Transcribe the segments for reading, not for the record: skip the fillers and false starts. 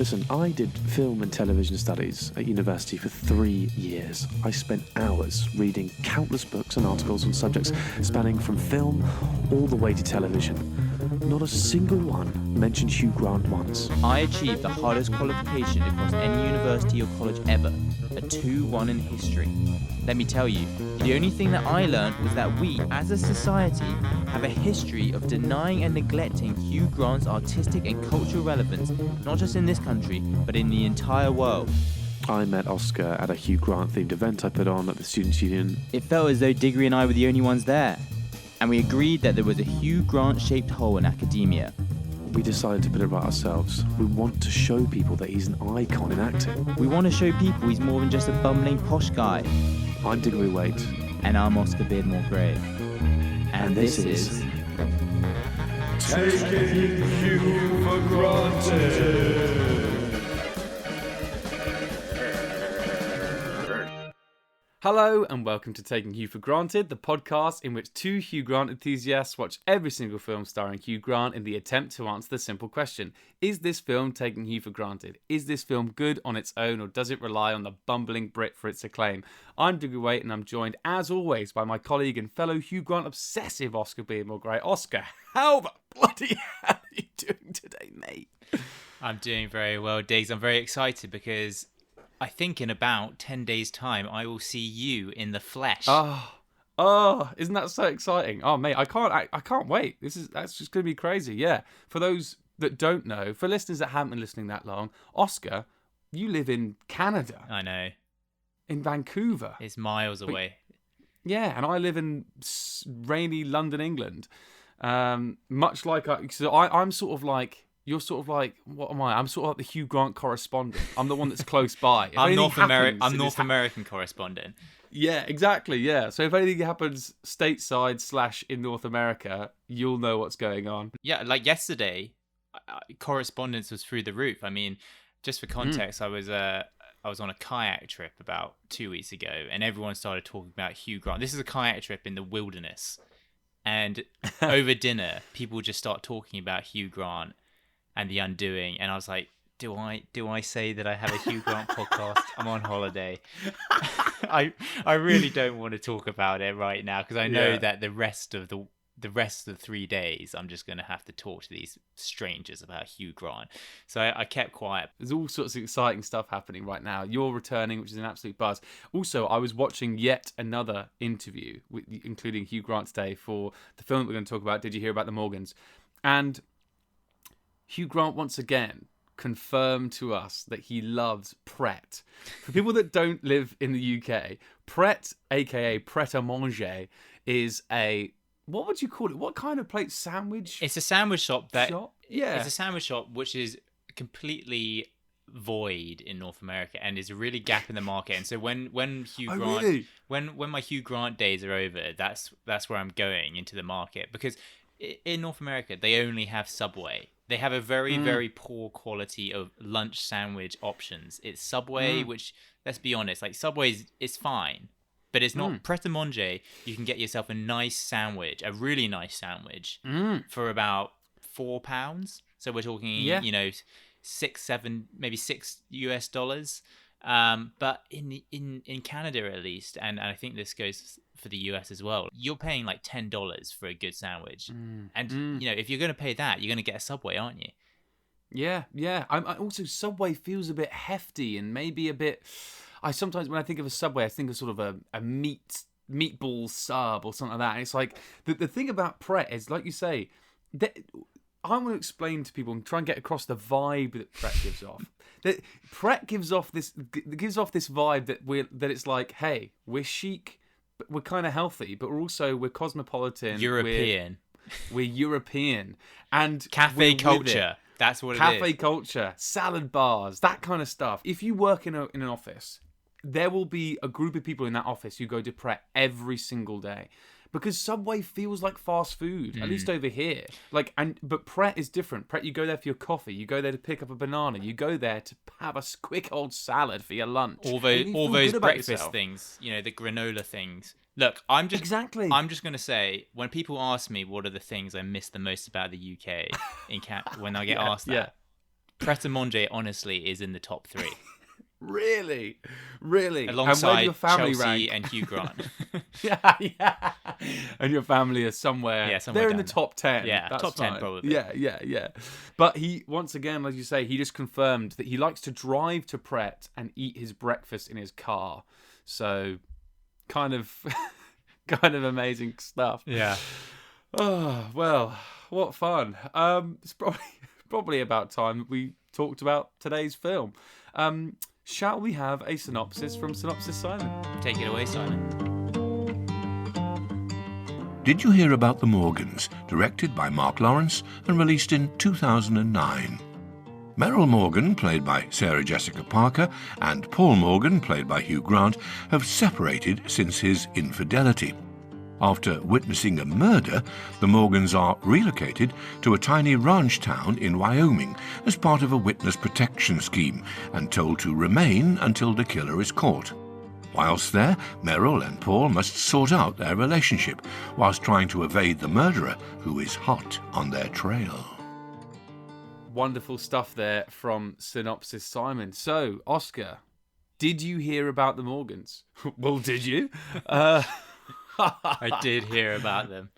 Listen, I did film and television studies at university for 3 years. I spent hours reading countless books and articles on subjects spanning from film all the way to television. Not a single one mentioned Hugh Grant once. I achieved the hardest qualification across any university or college ever, a 2-1 in history. Let me tell you, the only thing that I learned was that we, as a society, have a history of denying and neglecting Hugh Grant's artistic and cultural relevance, not just in this country, but in the entire world. I met Oscar at a Hugh Grant-themed event I put on at the Students' Union. It felt as though Diggory and I were the only ones there, and we agreed that there was a Hugh Grant-shaped hole in academia. We decided to put it right ourselves. We want to show people that he's an icon in acting. We want to show people he's more than just a bumbling posh guy. I'm Diggory Waite. And I'm Oscar Beardmore Gray. And this is... Taking Hugh for Granted. Hello and welcome to Taking Hugh for Granted, the podcast in which two Hugh Grant enthusiasts watch every single film starring Hugh Grant in the attempt to answer the simple question: is this film taking Hugh for granted? Is this film good on its own, or does it rely on the bumbling Brit for its acclaim? I'm Diggory Waite, and I'm joined, as always, by my colleague and fellow Hugh Grant obsessive Oscar Beardmore Gray. Oscar, how the bloody hell are you doing today, mate? I'm doing very well, Diggs. I'm very excited because I think in about 10 days' time, I will see you in the flesh. Oh, isn't that so exciting? Oh, mate, I can't wait. That's just going to be crazy. Yeah. For those that don't know, for listeners that haven't been listening that long, Oscar, you live in Canada. I know. In Vancouver. It's miles away. Yeah, and I live in rainy London, England. Much like I'm sort of like... You're sort of like, what am I? I'm sort of like the Hugh Grant correspondent. I'm the one that's close by. I'm North American correspondent. Yeah, exactly. Yeah. So if anything happens stateside / in North America, you'll know what's going on. Yeah, like yesterday, correspondence was through the roof. I mean, just for context, I was on a kayak trip about 2 weeks ago, and everyone started talking about Hugh Grant. This is a kayak trip in the wilderness, and over dinner, people just start talking about Hugh Grant and The Undoing, and I was like, do I say that I have a Hugh Grant podcast? I'm on holiday. I really don't want to talk about it right now because I know that the rest of the 3 days I'm just going to have to talk to these strangers about Hugh Grant. So I kept quiet. There's all sorts of exciting stuff happening right now. You're returning, which is an absolute buzz. Also, I was watching yet another interview, including Hugh Grant today, for the film that we're going to talk about, Did You Hear About the Morgans? And Hugh Grant once again confirmed to us that he loves Pret. For people that don't live in the UK, Pret, aka Pret-a-Manger, is a... What would you call it? What kind of plate? Sandwich? It's a sandwich shop Yeah. It's a sandwich shop which is completely void in North America and is a really gap in the market. And so when Hugh Grant really? when my Hugh Grant days are over, that's where I'm going into the market, because in North America they only have Subway. They have a very, very poor quality of lunch sandwich options. It's Subway, which, let's be honest, like Subway is fine, but it's not Pret-a-Manger. You can get yourself a nice sandwich, a really nice sandwich, for about £4. So we're talking, $6, maybe $6 US. But in Canada at least, and I think this goes for the US as well, you're paying like $10 for a good sandwich. And if you're going to pay that, you're going to get a Subway, aren't you? Yeah. I also, Subway feels a bit hefty and maybe a bit... I sometimes, when I think of a Subway, I think of sort of a meatball sub or something like that. And it's like, the thing about Pret is, like you say, that I want to explain to people and try and get across the vibe that Pret gives off. That Pret gives off this vibe that it's like, hey, we're chic, but we're kind of healthy, but we're cosmopolitan, European. We're European and cafe culture. That's what it is. Cafe culture, salad bars, that kind of stuff. If you work in an office, there will be a group of people in that office who go to Pret every single day. Because Subway feels like fast food, at least over here. But Pret is different. Pret, you go there for your coffee. You go there to pick up a banana. You go there to have a quick old salad for your lunch. All those breakfast things, the granola things. Look, I'm just going to say, when people ask me what are the things I miss the most about the UK when I get asked that, Pret a Manger honestly is in the top 3. Really? And where Alongside do your family Chelsea rank? and Hugh Grant. Yeah. And your family are somewhere. Yeah, somewhere they're in the down there. top 10. Yeah, That's top 10 fine. probably. Yeah. But he, once again, like you say, he just confirmed that he likes to drive to Pret and eat his breakfast in his car. So, kind of amazing stuff. Yeah. Oh, well, what fun. It's probably about time that we talked about today's film. Shall we have a synopsis from Synopsis Simon? Take it away, Simon. Did you hear about The Morgans, directed by Marc Lawrence and released in 2009? Meryl Morgan, played by Sarah Jessica Parker, and Paul Morgan, played by Hugh Grant, have separated since his infidelity. After witnessing a murder, the Morgans are relocated to a tiny ranch town in Wyoming as part of a witness protection scheme and told to remain until the killer is caught. Whilst there, Meryl and Paul must sort out their relationship whilst trying to evade the murderer who is hot on their trail. Wonderful stuff there from Synopsis Simon. So, Oscar, did you hear about the Morgans? Well, did you? I did hear about them.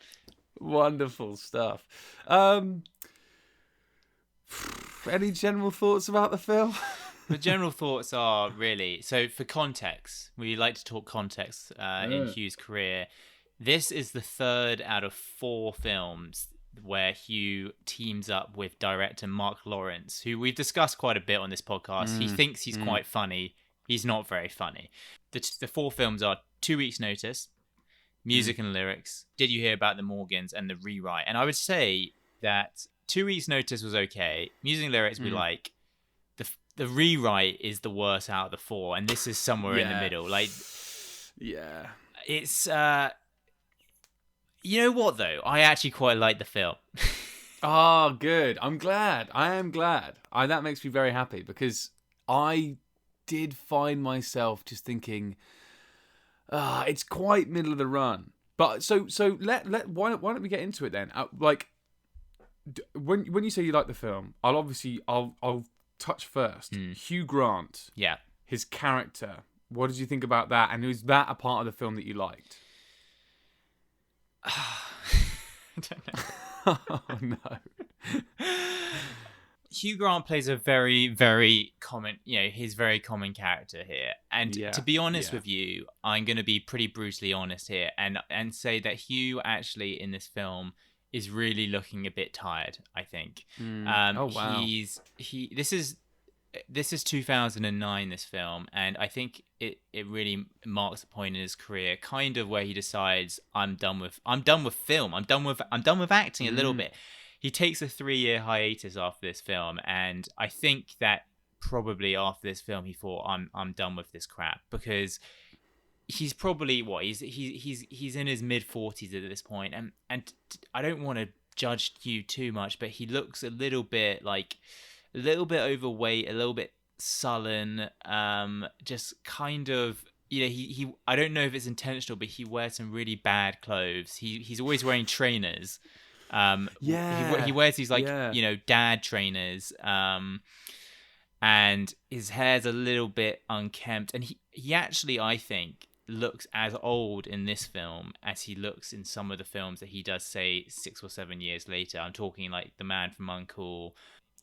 Wonderful stuff. Any general thoughts about the film? The general thoughts are really, so for context, we like to talk context in Hugh's career. This is the 3rd out of 4 films where Hugh teams up with director Marc Lawrence, who we've discussed quite a bit on this podcast. He thinks he's quite funny. He's not very funny. The 4 films are 2 Weeks Notice, Music and Lyrics, Did You Hear About the Morgans, and The Rewrite. And I would say that 2 Weeks Notice was okay. Music and Lyrics we like. The Rewrite is the worst out of the 4, and this is somewhere in the middle. Like, yeah, it's you know what though? I actually quite like the film. Oh, good. I'm glad. I am glad. That makes me very happy because I did find myself just thinking, it's quite middle of the run. But so why don't we get into it then? Like, when you say you like the film, I'll touch first. Hugh Grant. Yeah. His character. What did you think about that? And was that a part of the film that you liked? I don't know. Oh, no. Hugh Grant plays a very, very common, his very common character here. And to be honest with you, I'm going to be pretty brutally honest here and say that Hugh actually in this film is really looking a bit tired, I think. Oh, wow. This is 2009, this film, and I think it really marks a point in his career, kind of where he decides, I'm done with film. I'm done with acting a little bit. He takes a 3-year hiatus after this film, and I think that probably after this film he thought, I'm done with this crap, because he's probably he's in his mid-40s at this point, and I don't want to judge Hugh too much, but he looks a little bit overweight, a little bit sullen, just kind of, he I don't know if it's intentional, but he wears some really bad clothes. He's always wearing trainers. He wears these dad trainers, and his hair's a little bit unkempt, and he actually, I think, looks as old in this film as he looks in some of the films that he does, say 6 or 7 years later. I'm talking like The Man from U.N.C.L.E.,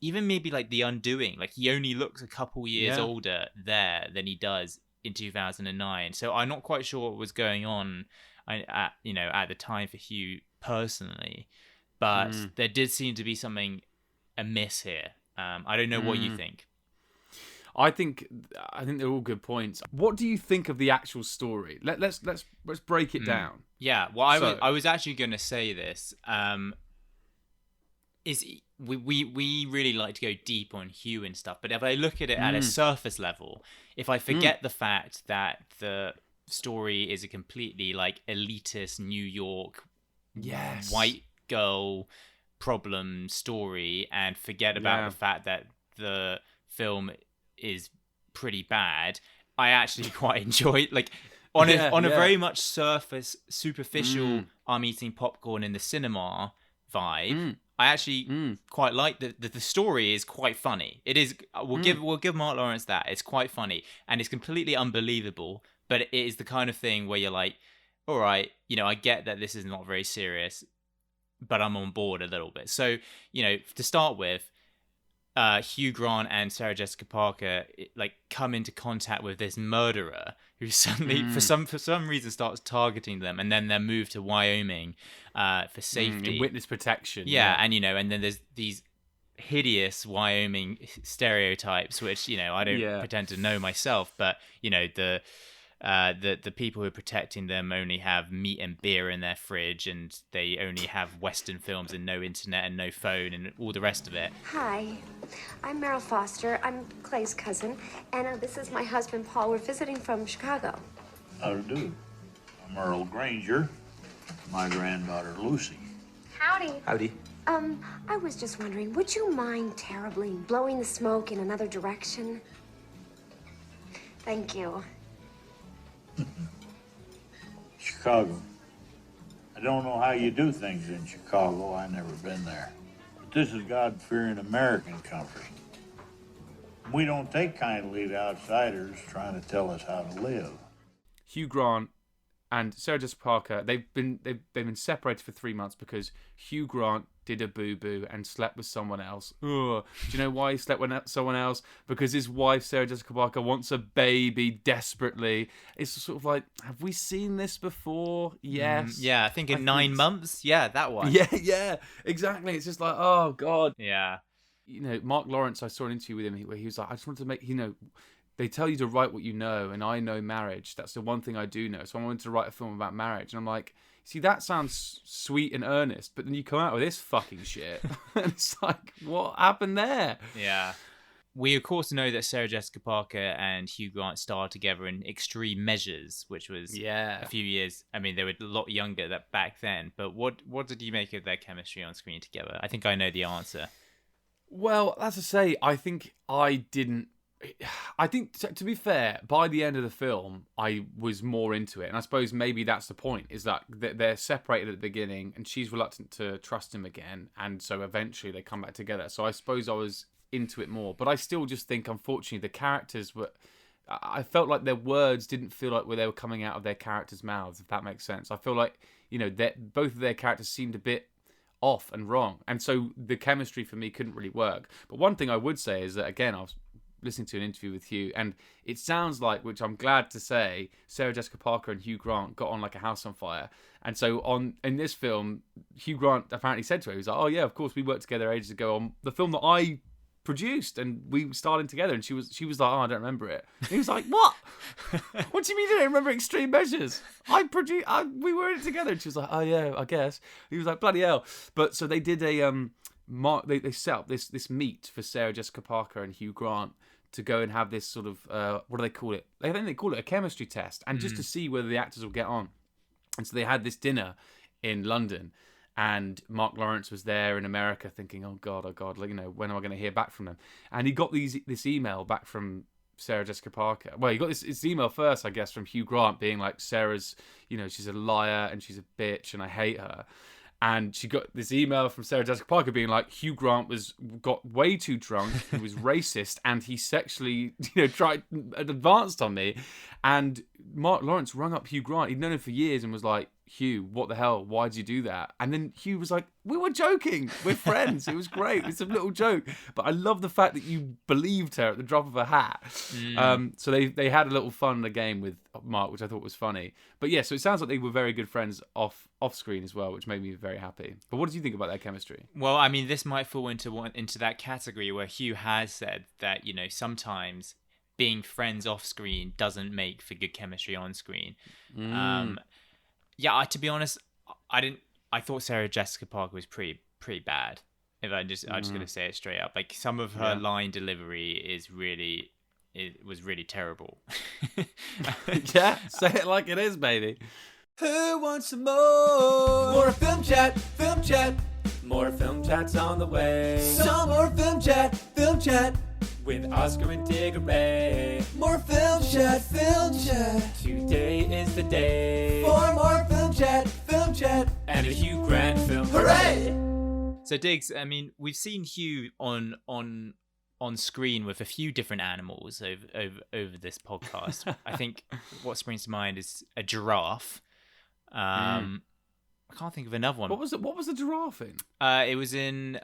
even maybe like The Undoing. Like, he only looks a couple years older there than he does in 2009. So I'm not quite sure what was going on at the time for Hugh personally, but there did seem to be something amiss here. I don't know what you think. I think they're all good points. What do you think of the actual story? Let's break it down. Yeah, well, I was actually going to say this. We really like to go deep on Hugh and stuff, but if I look at it at a surface level, if I forget the fact that the story is a completely like elitist New York white girl problem story, and forget about the fact that the film is pretty bad, I actually quite enjoy it. Like, on a very much superficial I'm eating popcorn in the cinema vibe, I actually quite like the story is quite funny. It is. We'll give Marc Lawrence that. It's quite funny and it's completely unbelievable. But it is the kind of thing where you're like, all right, I get that this is not very serious, but I'm on board a little bit. So, to start with, Hugh Grant and Sarah Jessica Parker come into contact with this murderer who suddenly, for some reason, starts targeting them, and then they're moved to Wyoming for safety, witness protection. Yeah, and and then there's these hideous Wyoming stereotypes, which I don't pretend to know myself, but the people who are protecting them only have meat and beer in their fridge, and they only have Western films and no internet and no phone and all the rest of it. Hi, I'm Meryl Foster. I'm Clay's cousin, and this is my husband, Paul. We're visiting from Chicago. How to do? I'm Earl Granger. My granddaughter, Lucy. Howdy. Howdy. I was just wondering, would you mind terribly blowing the smoke in another direction? Thank you. Chicago. I don't know how you do things in Chicago. I've never been there. But this is God-fearing American country. We don't take kindly to outsiders trying to tell us how to live. Hugh Grant and Sarah Jessica Parker, they've been separated for 3 months because Hugh Grant did a boo-boo and slept with someone else. Ugh. Do you know why he slept with someone else? Because his wife, Sarah Jessica Parker, wants a baby desperately. It's sort of like, have we seen this before? Yes. Yeah, I think in 9 months. Yeah, that one. Yeah, exactly. It's just like, oh, God. Yeah. Marc Lawrence, I saw an interview with him where he was like, I just wanted to make, they tell you to write what you know, and I know marriage. That's the one thing I do know. So I wanted to write a film about marriage. And I'm like, see, that sounds sweet and earnest, but then you come out with this fucking shit. And it's like, what happened there? Yeah. We, of course, know that Sarah Jessica Parker and Hugh Grant starred together in Extreme Measures, which was a few years. I mean, they were a lot younger back then. But what did you make of their chemistry on screen together? I think I know the answer. Well, as I say, I think to be fair, by the end of the film, I was more into it. And I suppose maybe that's the point, is that they're separated at the beginning and she's reluctant to trust him again. And so eventually they come back together. So I suppose I was into it more. But I still just think, unfortunately, the characters I felt like their words didn't feel like they were coming out of their characters' mouths, if that makes sense. I feel like, both of their characters seemed a bit off and wrong. And so the chemistry for me couldn't really work. But one thing I would say is that, again, I was listening to an interview with Hugh, and it sounds like, which I'm glad to say, Sarah Jessica Parker and Hugh Grant got on like a house on fire. And so in this film, Hugh Grant apparently said to her, he was like, oh yeah, of course, we worked together ages ago on the film that I produced, and we started together. And she was like, oh, I don't remember it. And he was like, what? What do you mean you don't remember Extreme Measures? We were in it together. And she was like, oh yeah, I guess. He was like, bloody hell. But so they did they set up this meet for Sarah Jessica Parker and Hugh Grant to go and have this sort of, what do they call it? I think they call it a chemistry test, and just to see whether the actors will get on. And so they had this dinner in London, and Marc Lawrence was there in America thinking, oh God, when am I going to hear back from them? And he got this email back from Sarah Jessica Parker. Well, he got this email first, I guess, from Hugh Grant being like, Sarah's, she's a liar and she's a bitch and I hate her. And she got this email from Sarah Jessica Parker being like, Hugh Grant got way too drunk, he was racist, and he sexually, tried advanced on me. And Marc Lawrence rung up Hugh Grant. He'd known him for years and was like, Hugh, what the hell? Why did you do that? And then Hugh was like, we were joking. We're friends. It was great. It's a little joke. But I love the fact that you believed her at the drop of a hat. So they had a little fun in the game with Mark, which I thought was funny. But yeah, so it sounds like they were very good friends off screen as well, which made me very happy. But what did you think about their chemistry? Well, I mean, this might fall into that category where Hugh has said that, sometimes being friends off screen doesn't make for good chemistry on screen. Yeah, to be honest, I thought Sarah Jessica Parker was pretty bad. I'm just gonna say it straight up. Like, some of her line delivery was really terrible. Yeah, say it like it is, baby. Who wants some more? More film chat, film chat. More film chats on the way. Some more film chat with Oscar and Diggory. More film chat, film chat. Today is the day for more film chat, and a Hugh Grant film. Hooray! So Diggs, I mean, we've seen Hugh on screen with a few different animals over this podcast. I think what springs to mind is a giraffe. I can't think of another one. What was it? What was the giraffe in? It was in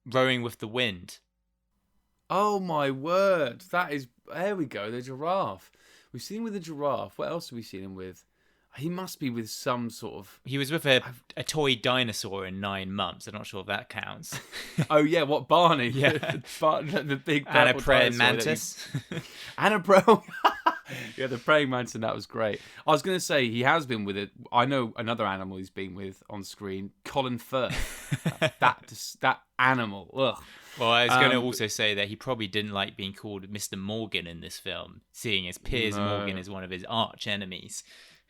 Rowing with the Wind. Oh my word! That is. There we go. The giraffe. We've seen him with the giraffe. What else have we seen him with? He must be with some sort of. He was with a toy dinosaur in 9 months. I'm not sure if that counts. Oh yeah, what Barney? Yeah, the big and a purple praying dinosaur mantis. And a bro. Yeah, the praying mantis. That was great. I was going to say he has been with it. I know another animal he's been with on screen. Colin Firth. that animal. Ugh. Well, I was going to also say that he probably didn't like being called Mr. Morgan in this film, seeing as Piers Morgan is one of his arch enemies.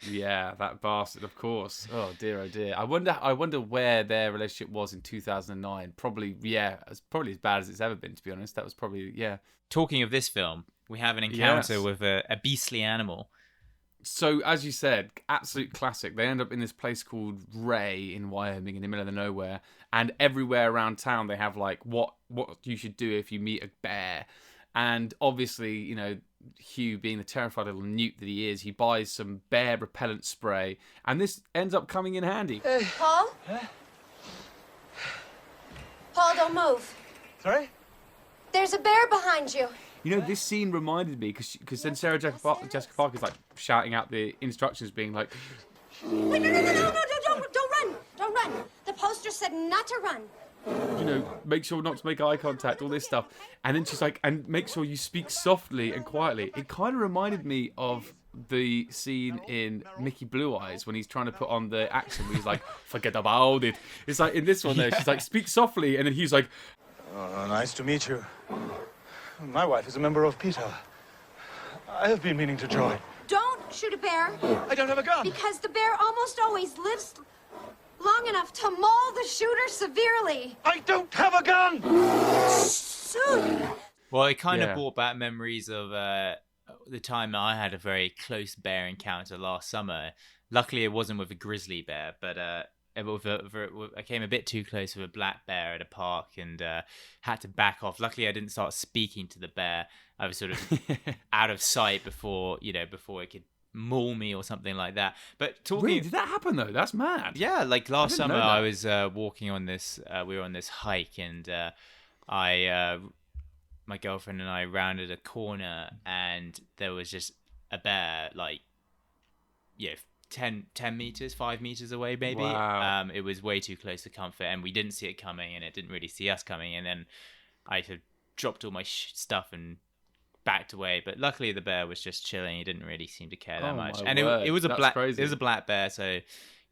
Yeah, that bastard, of course. Oh dear, oh dear. I wonder where their relationship was in 2009. Probably, yeah, it's probably as bad as it's ever been. To be honest, that was probably, yeah. Talking of this film, we have an encounter with a beastly animal. So, as you said, absolute classic. They end up in this place called Ray in Wyoming, in the middle of the nowhere, and everywhere around town they have like what you should do if you meet a bear. And obviously, you know, Hugh, being the terrified little newt that he is, he buys some bear repellent spray, and this ends up coming in handy. Paul? Huh? Paul, don't move. Sorry? There's a bear behind you. You know, this scene reminded me, because then Sarah Jessica Parker's like shouting out the instructions, being like, Wait, no, don't run. Don't run. The poster said not to run. you know, make sure not to make eye contact, all this stuff. And then she's like, and make sure you speak softly and quietly. It kind of reminded me of the scene in Mickey Blue Eyes when he's trying to put on the accent where he's like, forget about it. It's like in this one there, she's like, speak softly. And then he's like, Nice to meet you. My wife is a member of PETA. I have been meaning to join. Don't shoot a bear. I don't have a gun. Because the bear almost always lives long enough to maul the shooter severely. I don't have a gun! Soon. Well, it kind of brought back memories of the time I had a very close bear encounter last summer. Luckily, it wasn't with a grizzly bear, but I came a bit too close with a black bear at a park and had to back off. Luckily, I didn't start speaking to the bear. I was sort of out of sight before it could maul me or something like that. But talking, really, did that happen though? That's mad. Yeah, like last summer, I was walking on this. We were on this hike, and my girlfriend and I rounded a corner, and there was just a bear, like, 10 meters, 5 meters away, maybe. Wow. It was way too close to comfort, and we didn't see it coming, and it didn't really see us coming. And then I had dropped all my stuff and backed away, but luckily the bear was just chilling. He didn't really seem to care that much. And it was a black bear, so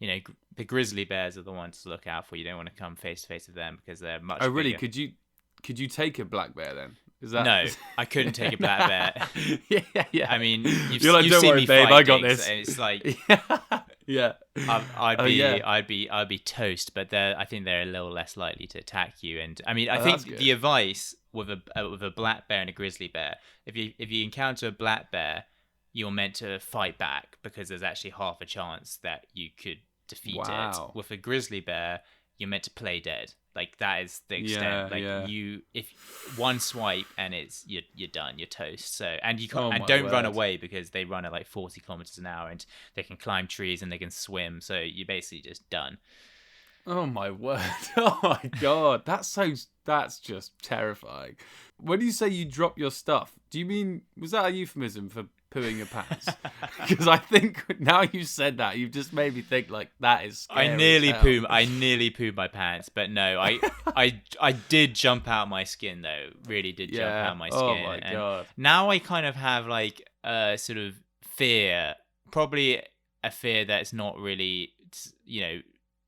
the grizzly bears are the ones to look out for. You don't want to come face to face with them because they're much bigger. Really? Could you take a black bear then? No, I couldn't take a black bear. Yeah. I mean, you've don't seen worry, me babe, fight, I got Diggs, this. and it's like, yeah. I'd be toast, but I think they're a little less likely to attack you. And I mean, I think the advice with a black bear and a grizzly bear, if you encounter a black bear, you're meant to fight back because there's actually half a chance that you could defeat it. With a grizzly bear, you're meant to play dead. Like, that is the extent. If one swipe and you're done, you're toast. So, and you can't don't run away because they run at like 40 kilometers an hour, and they can climb trees and they can swim. So you're basically just done. Oh my word! Oh my god! That's just terrifying. When you say you drop your stuff, do you mean, was that a euphemism for pooing your pants? Because I think now you said that, you've just made me think like that is scary. I nearly pooed my pants, but no, I did jump out my skin though. Really did jump out my skin. Oh my god! Now I kind of have like a sort of fear, probably a fear that's not really,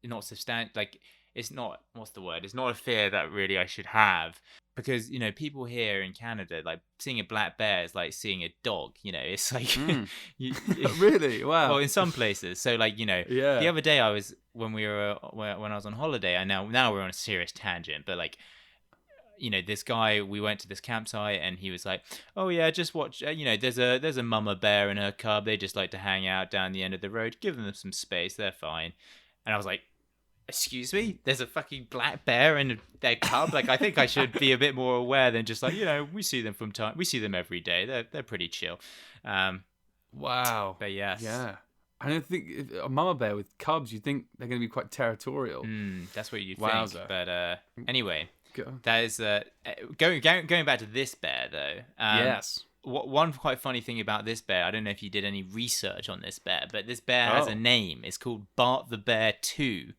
not substantial. Like, it's not, what's the word? It's not a fear that really I should have, because people here in Canada, like, seeing a black bear is like seeing a dog. It's like really, wow. Well, in some places. So like the other day when I was on holiday, and now we're on a serious tangent, but like, this guy, we went to this campsite and he was like, oh yeah, just watch, there's a mama bear and her cub. They just like to hang out down the end of the road. Give them some space. They're fine. And I was like, excuse me, there's a fucking black bear and their cub. Like, I think I should be a bit more aware than just like, we see them every day. They're pretty chill. Wow. But yes. Yeah. I don't think a mama bear with cubs, you think they're going to be quite territorial. That's what you Wowza. think. But anyway, Go. that is going back to this bear though. Yes. One quite funny thing about this bear, I don't know if you did any research on this bear, but this bear has a name. It's called Bart the Bear 2.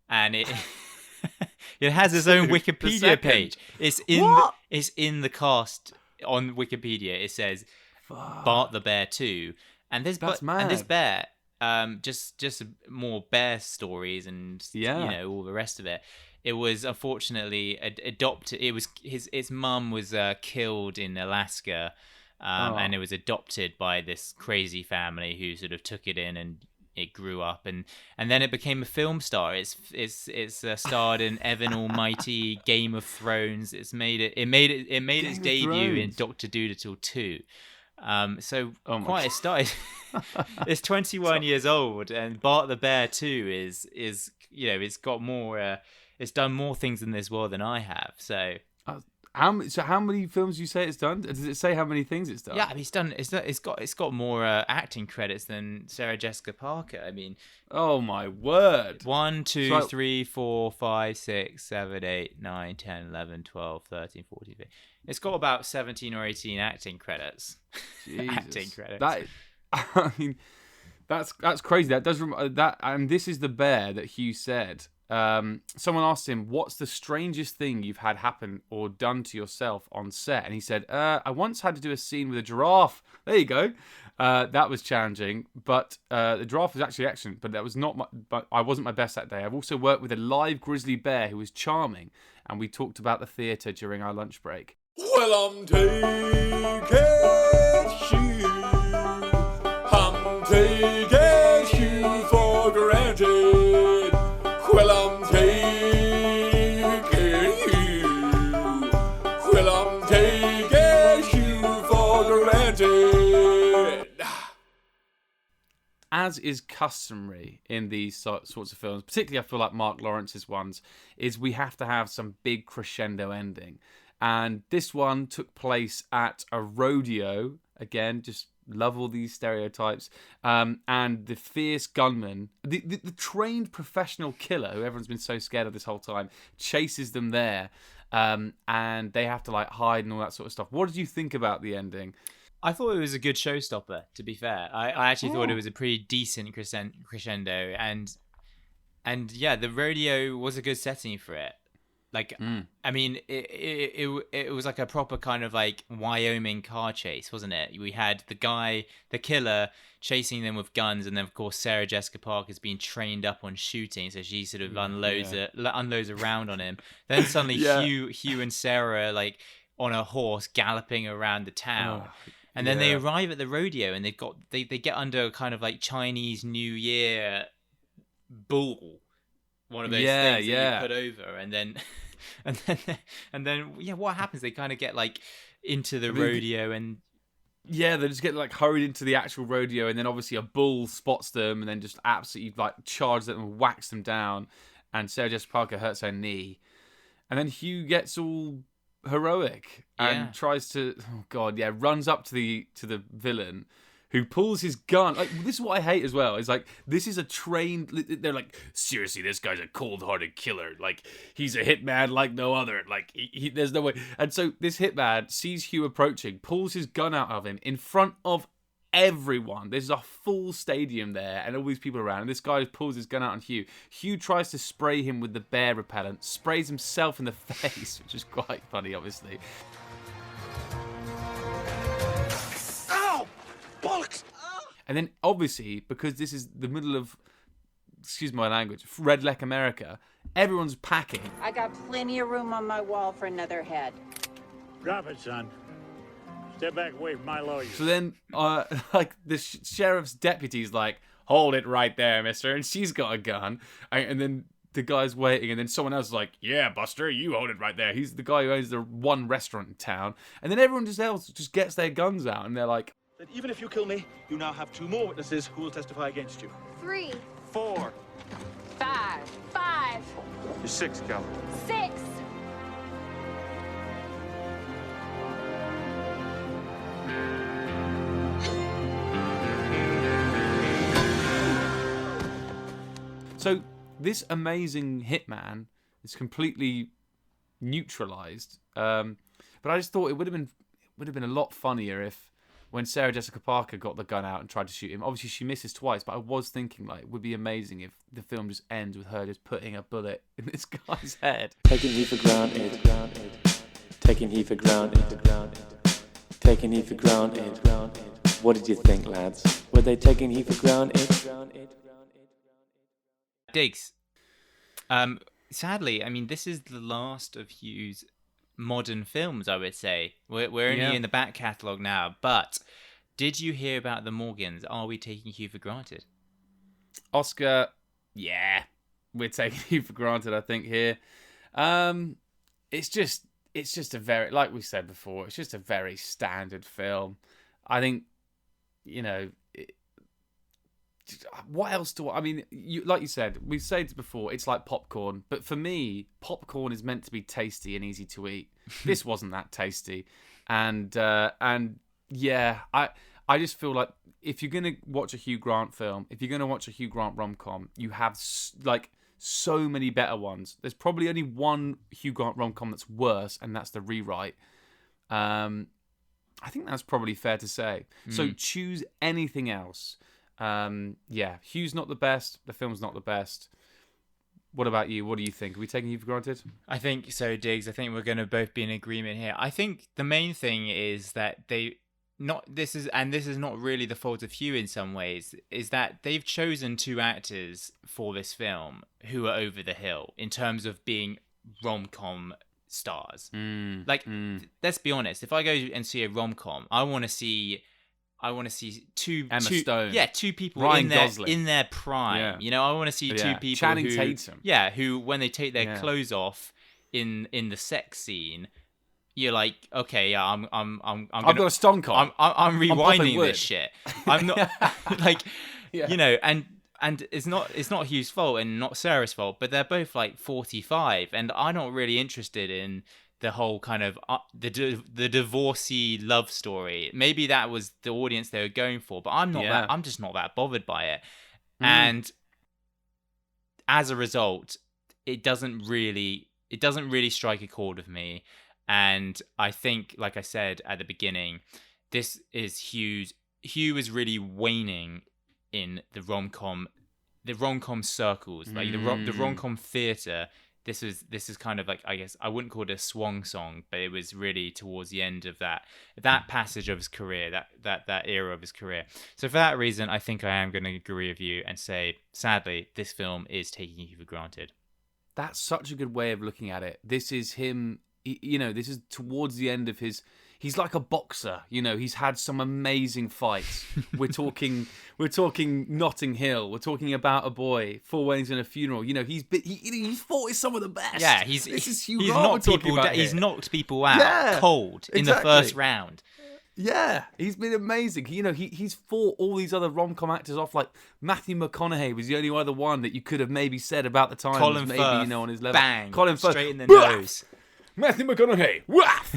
And it has its own Wikipedia page. It's in the cast on Wikipedia. It says Bart the Bear 2. And this bear, just more bear stories and all the rest of it. It was unfortunately adopted. It was its mum was killed in Alaska, and it was adopted by this crazy family who sort of took it in, and it grew up, and then it became a film star. It's starred in Evan Almighty, Game of Thrones. It made its debut in Dr. Dolittle 2. So quite a start. It's 21 years old, and Bart the Bear 2 is it's got more. It's done more things in this world than I have. So how many films do you say it's done? Does it say how many things it's done? Yeah, I mean, it's got more acting credits than Sarah Jessica Parker. I mean, oh my word! 1, 2, 3, 4, 5, 6, 7, 8, 9, 10, 11, 12, 13, 14, 15. It's got about 17 or 18 acting credits. Acting credits. I mean, that's crazy. That does that, and this is the bear that Hugh said. Someone asked him, "What's the strangest thing you've had happen or done to yourself on set?" And he said, "I once had to do a scene with a giraffe. There you go. That was challenging, but the giraffe was actually excellent. But that was not. But I wasn't my best that day. I've also worked with a live grizzly bear who was charming, and we talked about the theatre during our lunch break." Well, I'm taking you for granted. Well, I'm taking you for granted. As is customary in these sorts of films, particularly I feel like Marc Lawrence's ones, is we have to have some big crescendo ending. And this one took place at a rodeo. Again, just love all these stereotypes. And the fierce gunman, the trained professional killer, who everyone's been so scared of this whole time, chases them there. And they have to like hide and all that sort of stuff. What did you think about the ending? I thought it was a good showstopper, to be fair. I actually thought it was a pretty decent crescendo. And yeah, the rodeo was a good setting for it. Like, I mean, it was like a proper kind of like Wyoming car chase, wasn't it? We had the killer, chasing them with guns, and then of course Sarah Jessica Parker's been trained up on shooting, so she sort of unloads a round on him. Then suddenly Hugh and Sarah are like on a horse galloping around the town. And then they arrive at the rodeo, and they get under a kind of like Chinese New Year bull. One of those things that you put over, and then what happens? They kind of get like into the rodeo, and they just get like hurried into the actual rodeo, and then obviously a bull spots them, and then just absolutely like charges them and whacks them down, and Sarah Jessica Parker hurts her knee, and then Hugh gets all heroic and tries to runs up to the villain, who pulls his gun. Like, this is what I hate as well. It's like, this is a trained... They're like, seriously, this guy's a cold-hearted killer. Like, he's a hitman like no other. Like, there's no way. And so this hitman sees Hugh approaching, pulls his gun out of him in front of everyone. There's a full stadium there and all these people around. And this guy pulls his gun out on Hugh. Hugh tries to spray him with the bear repellent, sprays himself in the face, which is quite funny, obviously. Bollocks! And then, obviously, because this is the middle of, excuse my language, Redneck America, everyone's packing. I got plenty of room on my wall for another head. Drop it, son. Step back away from my lawyer. So then, like, the sheriff's deputy's like, hold it right there, mister. And she's got a gun. And then the guy's waiting. And then someone else is like, yeah, Buster, you hold it right there. He's the guy who owns the one restaurant in town. And then everyone else just gets their guns out. And they're like, That even if you kill me, you now have 2 more witnesses who will testify against you. 3. 4. 5. 5. 5. You're 6, Cal. 6. So this amazing hitman is completely neutralized. But I just thought it would have been a lot funnier if, when Sarah Jessica Parker got the gun out and tried to shoot him, obviously she misses twice, but I was thinking like it would be amazing if the film just ends with her just putting a bullet in this guy's head. Taking he for granted. Taking he for granted. Taking he for granted. What did you think, lads? Were they taking he for granted? Diggs. Sadly, I mean, this is the last of Hugh's modern films, I would say. We're only in the back catalogue now, but did you hear about the Morgans? Are we taking Hugh for granted? Oscar, yeah, we're taking Hugh for granted, I think, here. It's just a very, like we said before, it's just a very standard film. I think, what else do I mean? Like you said, we've said it before. It's like popcorn, but for me, popcorn is meant to be tasty and easy to eat. This wasn't that tasty, and yeah, I just feel like if you're gonna watch a Hugh Grant film, if you're gonna watch a Hugh Grant rom-com, you have like so many better ones. There's probably only one Hugh Grant rom-com that's worse, and that's The Rewrite. I think that's probably fair to say. So choose anything else. Yeah, Hugh's not the best. The film's not the best. What about you? What do you think? Are we taking you for granted? I think so, Diggs. I think we're going to both be in agreement here. I think the main thing is that this is not really the fault of Hugh in some ways, is that they've chosen two actors for this film who are over the hill in terms of being rom-com stars. Let's be honest. If I go and see a rom-com, I want to see two Stone. Yeah, two people Ryan Gosling. in their prime. Yeah. I want to see two people Channing Tatum. Yeah, who when they take their clothes off in the sex scene, you're like, okay, yeah, I've got a stonk on. I'm rewinding this shit. I'm not like, and it's not Hugh's fault and not Sarah's fault, but they're both like 45, and I'm not really interested in the whole kind of the divorcee love story. Maybe that was the audience they were going for, but I'm not that. I'm just not that bothered by it. And as a result, it doesn't really strike a chord with me. And I think, like I said at the beginning, this is Hugh is really waning in the rom-com circles, like the rom-com theater. This is kind of like, I guess I wouldn't call it a swan song, but it was really towards the end of that passage of his career, that era of his career. So for that reason, I think I am going to agree with you and say, sadly, this film is taking you for granted. That's such a good way of looking at it. This is him, this is towards the end of his. He's like a boxer, he's had some amazing fights. We're talking Notting Hill. We're talking About a Boy, Four Weddings and a Funeral. He's fought with some of the best. Yeah, he's knocked people out cold in the first round. Yeah, he's been amazing. He's fought all these other rom-com actors off. Like Matthew McConaughey was the only other one that you could have maybe said about the time. Colin maybe Firth, on his level. Bang, Colin Firth, straight in the nose. Matthew McConaughey, waff!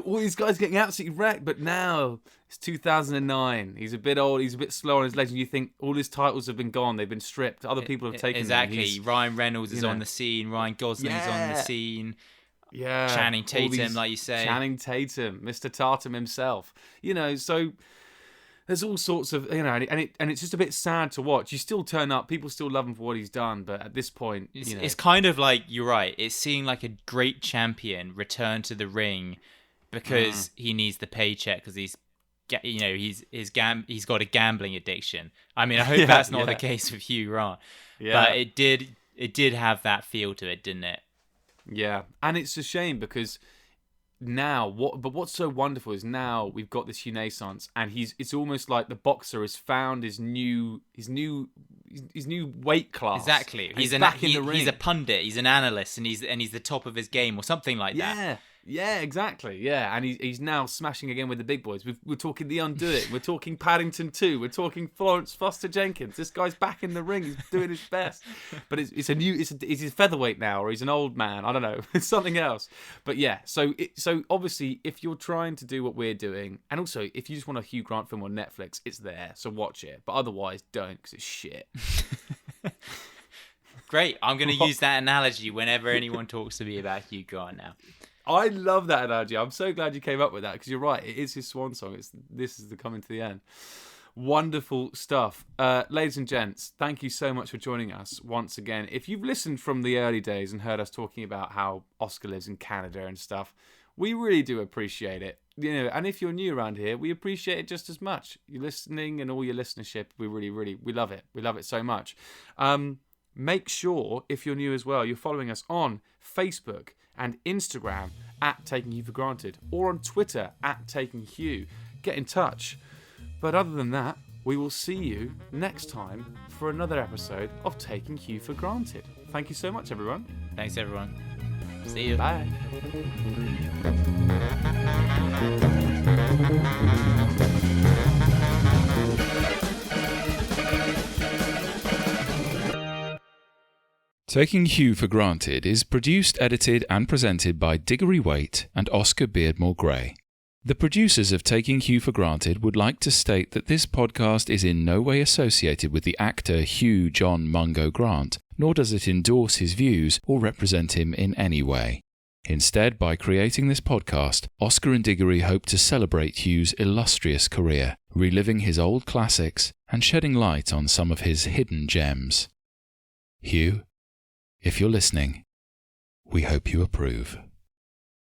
All these guys getting absolutely wrecked, but now it's 2009. He's a bit old, he's a bit slow on his legs, and you think all his titles have been gone, they've been stripped, other people have taken them. Exactly. Ryan Reynolds is on the scene, Ryan Gosling's on the scene. Yeah. Channing Tatum, like you say. Channing Tatum, Mr. Tatum himself. So there's all sorts of, and it's just a bit sad to watch. You still turn up, people still love him for what he's done, but at this point, it's kind of like, you're right, it's seeing like a great champion return to the ring because he needs the paycheck, because he's got a gambling addiction. I mean, I hope that's not the case with Hugh Grant, but it did have that feel to it, didn't it? Yeah, and it's a shame because now what's so wonderful is now we've got this renaissance, and it's almost like the boxer has found his new weight class. Exactly. He's back in the ring. He's a pundit, he's an analyst, and he's the top of his game or something like that. Yeah, exactly. Yeah, and he's now smashing again with the big boys. We're talking The Undo It. We're talking Paddington 2. We're talking Florence Foster Jenkins. This guy's back in the ring. He's doing his best. But it's his featherweight now, or he's an old man. I don't know. It's something else. But yeah, so obviously, if you're trying to do what we're doing, and also if you just want a Hugh Grant film on Netflix, it's there. So watch it. But otherwise, don't, because it's shit. Great. I'm going to use that analogy whenever anyone talks to me about Hugh Grant now. I love that analogy. I'm so glad you came up with that, because you're right. It is his swan song. This is the coming to the end. Wonderful stuff. Ladies and gents, thank you so much for joining us once again. If you've listened from the early days and heard us talking about how Oscar lives in Canada and stuff, we really do appreciate it. And if you're new around here, we appreciate it just as much. Your listening and all your listenership, we love it. We love it so much. Make sure, if you're new as well, you're following us on Facebook and Instagram at Taking Hugh for Granted, or on Twitter at Taking Hugh. Get in touch. But other than that, we will see you next time for another episode of Taking Hugh for Granted. Thank you so much, everyone. Thanks, everyone. See you. Bye. Taking Hugh for Granted is produced, edited and presented by Diggory Waite and Oscar Beardmore Gray. The producers of Taking Hugh for Granted would like to state that this podcast is in no way associated with the actor Hugh John Mungo Grant, nor does it endorse his views or represent him in any way. Instead, by creating this podcast, Oscar and Diggory hope to celebrate Hugh's illustrious career, reliving his old classics and shedding light on some of his hidden gems. Hugh, if you're listening, we hope you approve.